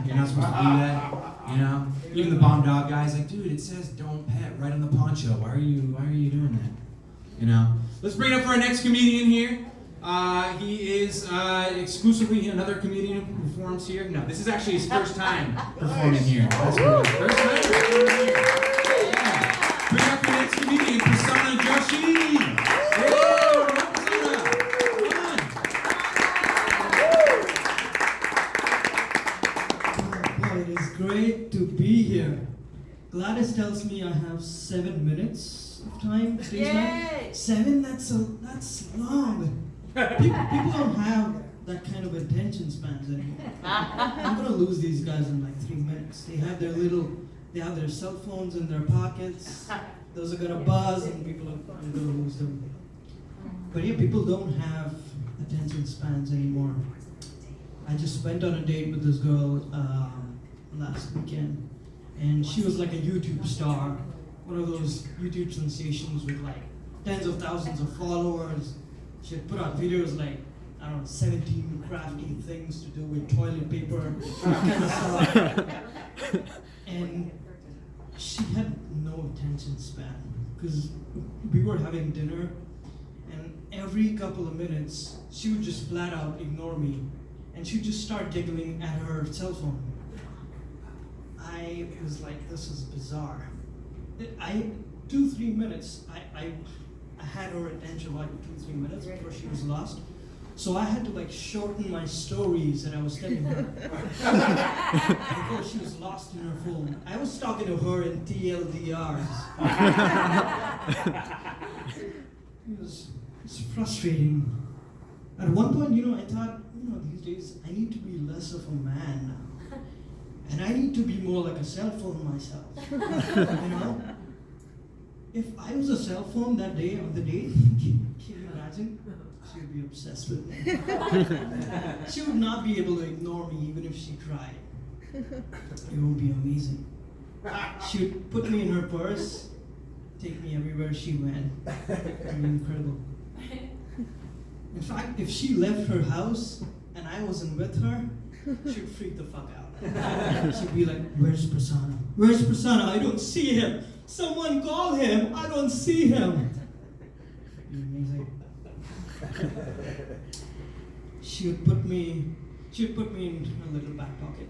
You're not supposed to do that. Even the bomb dog guy's like, dude, it says don't pet right on the poncho. Why are you doing that? Let's bring it up for our next comedian here. He is exclusively another comedian who performs here. No, this is actually his first time performing here. That's cool. First time performing here. Yeah. Bring up the next comedian, Prasanna and Joshi. Hey, Prasanna. Come on. Oh, it is great to be here. Gladys tells me I have 7 minutes of time. Stage time. 7? That's long. People don't have that kind of attention spans anymore. I'm gonna lose these guys in like 3 minutes. They have their cell phones in their pockets. Those are gonna buzz, and I'm gonna lose them. But yeah, people don't have attention spans anymore. I just went on a date with this girl last weekend, and she was like a YouTube star, one of those YouTube sensations with like tens of thousands of followers. She had put out videos like, 17 crafty things to do with toilet paper, that kind of stuff. And she had no attention span, because we were having dinner, and every couple of minutes, she would just flat out ignore me, and she'd just start giggling at her cell phone. I was like, this is bizarre. 2-3 minutes, I had her attention like 2-3 minutes before she was lost. So I had to like shorten my stories that I was telling her before she was lost in her phone. I was talking to her in TLDRs. It's frustrating. At one point, I thought, these days I need to be less of a man now. And I need to be more like a cell phone myself. If I was a cell phone that day of the date, can you imagine? She would be obsessed with me. She would not be able to ignore me even if she tried. It would be amazing. She would put me in her purse, take me everywhere she went. It would be incredible. In fact, if she left her house and I wasn't with her, she would freak the fuck out. She'd be like, where's Prasanna? Where's Prasanna? I don't see him. Someone call him. I don't see him. It'd be amazing. She would put me in her little back pocket.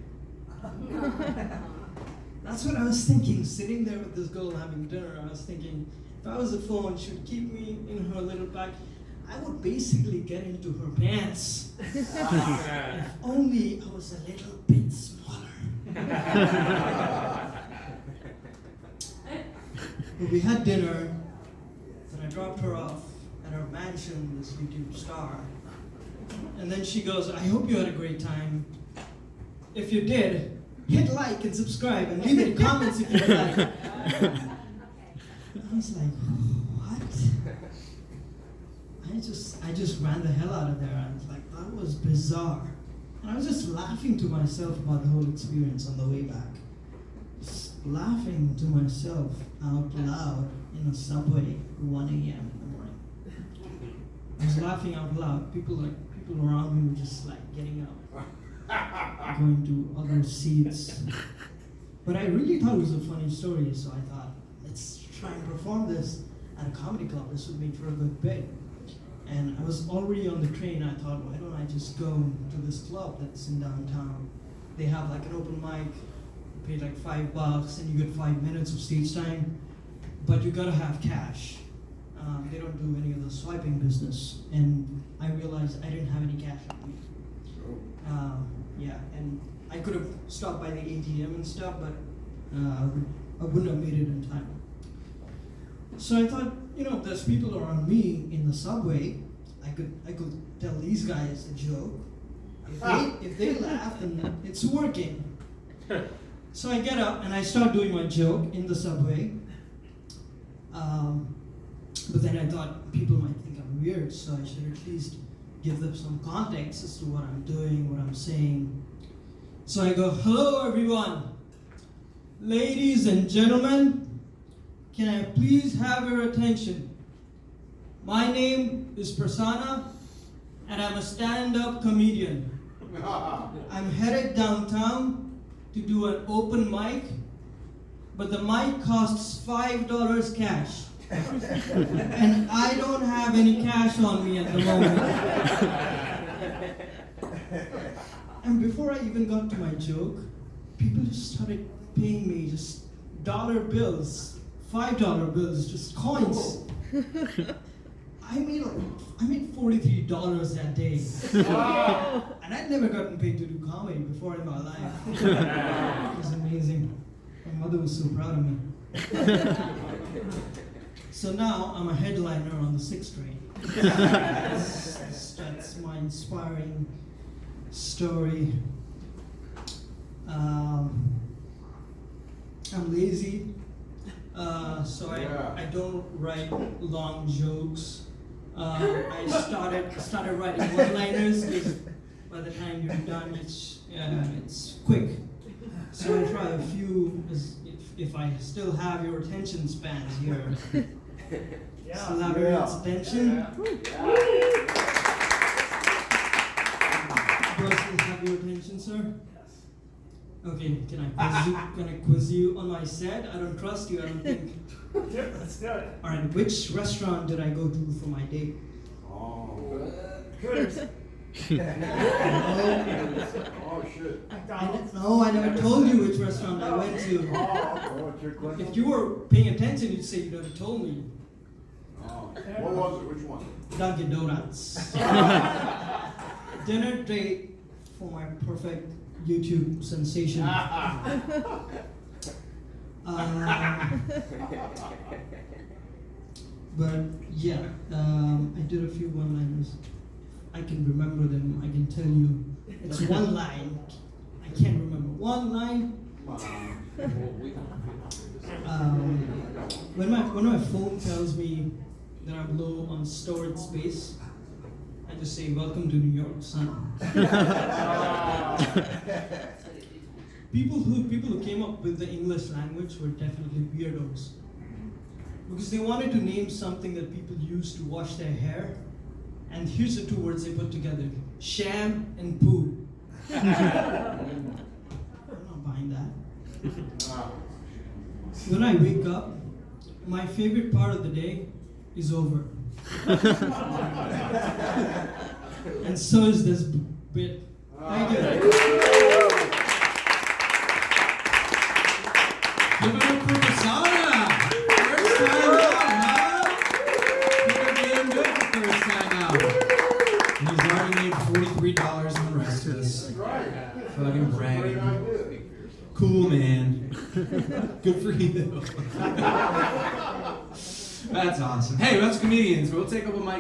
That's what I was thinking, sitting there with this girl having dinner. I was thinking, if I was a phone, she would keep me in her little back. I would basically get into her pants. If only I was a little bit smaller. But we had dinner, then I dropped her off at her mansion, this YouTube star. And then she goes, I hope you had a great time. If you did, hit like and subscribe and leave any comments if you like. I was like, what? I just ran the hell out of there. I was like, that was bizarre. And I was just laughing to myself about the whole experience on the way back. Just laughing to myself out loud in a subway at 1 a.m. in the morning. I was laughing out loud. People around me were just like getting up, going to other seats. But I really thought it was a funny story, so I thought, let's try and perform this at a comedy club. This would make for a good bit. And I was already on the train. I thought, why don't I just go to this club that's in downtown? They have like an open mic, you pay like $5 and you get 5 minutes of stage time, but you gotta have cash. They don't do any of the swiping business. And I realized I didn't have any cash on me. And I could have stopped by the ATM and stuff, but I wouldn't have made it in time. So I thought, if there's people around me in the subway, I could tell these guys a joke. If they laugh, then it's working. So I get up and I start doing my joke in the subway. But then I thought people might think I'm weird, so I should at least give them some context as to what I'm doing, what I'm saying. So I go, hello everyone, ladies and gentlemen, can I please have your attention? My name is Prasanna, and I'm a stand-up comedian. I'm headed downtown to do an open mic, but the mic costs $5 cash. And I don't have any cash on me at the moment. And before I even got to my joke, people just started paying me just dollar bills, $5 bills, just coins. I made $43 that day. And I'd never gotten paid to do comedy before in my life. It was amazing. My mother was so proud of me. So now I'm a headliner on the 6th train. That's my inspiring story. I'm lazy, so I don't write long jokes. I started writing one-liners because by the time you're done, it's quick. So I try a few if I still have your attention spans here. Still have your attention? Do I still have your attention, sir? Okay, can I quiz you on my set? I don't trust you, I don't think. Yeah, let's do it. Alright, which restaurant did I go to for my date? Hooters. Oh shit. McDonald's. No, I never told you which restaurant I went to. What's your question? If you were paying attention, you'd say you never told me. What was it? Which one? Dunkin' Donuts. Dinner date for my perfect YouTube sensation. But yeah, I did a few one-liners. I can remember them. I can tell you. It's one line. I can't remember one line. When my phone tells me that I'm low on storage space, I just say, "Welcome to New York, son." People who came up with the English language were definitely weirdos, because they wanted to name something that people use to wash their hair, and here's the two words they put together: sham and poo. I'm not buying that. When I wake up, my favorite part of the day is over. And so is this bit. Thank you. Give it up for Prasanna! First time out, huh? You're doing good for first time out. And he's already made $43 on the rest of this. Fucking bragging. Cool, man. Good for you. That's awesome. Hey, that's comedians. We'll take up a mic.